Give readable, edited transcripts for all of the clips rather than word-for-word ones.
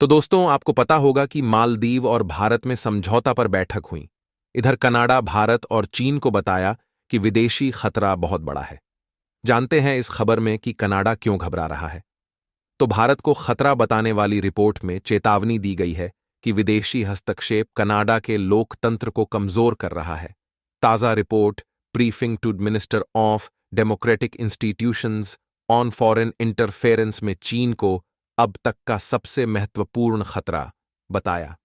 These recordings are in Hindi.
तो दोस्तों, आपको पता होगा कि मालदीव और भारत में समझौता पर बैठक हुई। इधर कनाडा, भारत और चीन को बताया कि विदेशी खतरा बहुत बड़ा है। जानते हैं इस खबर में कि कनाडा क्यों घबरा रहा है। तो भारत को खतरा बताने वाली रिपोर्ट में चेतावनी दी गई है कि विदेशी हस्तक्षेप कनाडा के लोकतंत्र को कमजोर कर रहा है। ताजा report briefing to minister of democratic institutions on foreign interference में चीन को अब तक का सबसे महत्वपूर्ण खतरा बताया।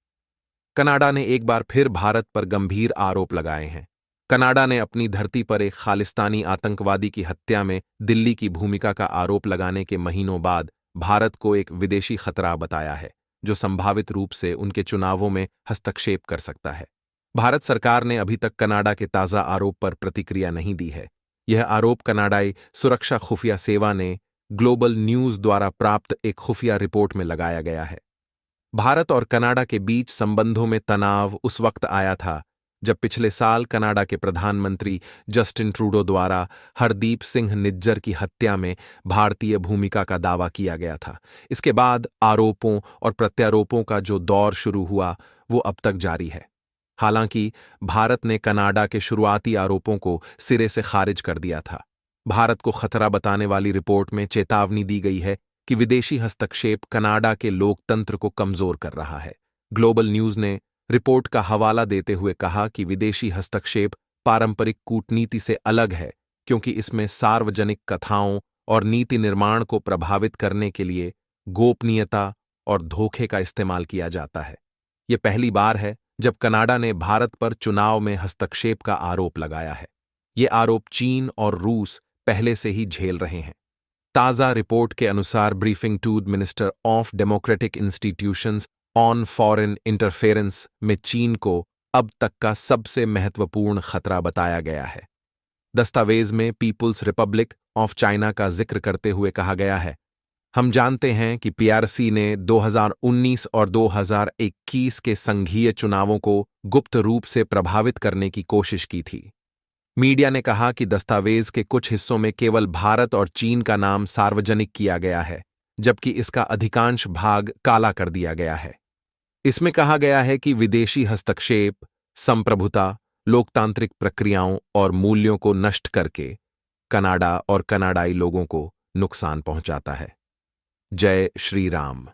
कनाडा ने एक बार फिर भारत पर गंभीर आरोप लगाए हैं। कनाडा ने अपनी धरती पर एक खालिस्तानी आतंकवादी की हत्या में दिल्ली की भूमिका का आरोप लगाने के महीनों बाद भारत को एक विदेशी खतरा बताया है, जो संभावित रूप से उनके चुनावों में हस्तक्षेप कर सकता है। भारत सरकार ने अभी तक कनाडा के ताजा आरोप पर प्रतिक्रिया नहीं दी है। यह आरोप कनाडाई सुरक्षा खुफिया सेवा ने ग्लोबल न्यूज द्वारा प्राप्त एक खुफिया रिपोर्ट में लगाया गया है। भारत और कनाडा के बीच संबंधों में तनाव उस वक्त आया था जब पिछले साल कनाडा के प्रधानमंत्री जस्टिन ट्रूडो द्वारा हरदीप सिंह निज्जर की हत्या में भारतीय भूमिका का दावा किया गया था। इसके बाद आरोपों और प्रत्यारोपों का जो दौर शुरू हुआ वो अब तक जारी है। हालांकि भारत ने कनाडा के शुरुआती आरोपों को सिरे से खारिज कर दिया था। भारत को खतरा बताने वाली रिपोर्ट में चेतावनी दी गई है कि विदेशी हस्तक्षेप कनाडा के लोकतंत्र को कमजोर कर रहा है। ग्लोबल न्यूज ने रिपोर्ट का हवाला देते हुए कहा कि विदेशी हस्तक्षेप पारंपरिक कूटनीति से अलग है, क्योंकि इसमें सार्वजनिक कथाओं और नीति निर्माण को प्रभावित करने के लिए गोपनीयता और धोखे का इस्तेमाल किया जाता है। यह पहली बार है जब कनाडा ने भारत पर चुनाव में हस्तक्षेप का आरोप लगाया है। ये आरोप चीन और रूस पहले से ही झेल रहे हैं। ताजा रिपोर्ट के अनुसार briefing to minister of democratic institutions on foreign interference में चीन को अब तक का सबसे महत्वपूर्ण खतरा बताया गया है। दस्तावेज में पीपुल्स रिपब्लिक ऑफ चाइना का जिक्र करते हुए कहा गया है, हम जानते हैं कि पीआरसी ने 2019 और 2021 के संघीय चुनावों को गुप्त रूप से प्रभावित करने की कोशिश की थी। मीडिया ने कहा कि दस्तावेज के कुछ हिस्सों में केवल भारत और चीन का नाम सार्वजनिक किया गया है, जबकि इसका अधिकांश भाग काला कर दिया गया है। इसमें कहा गया है कि विदेशी हस्तक्षेप संप्रभुता, लोकतांत्रिक प्रक्रियाओं और मूल्यों को नष्ट करके कनाडा और कनाडाई लोगों को नुकसान पहुंचाता है। जय श्री राम।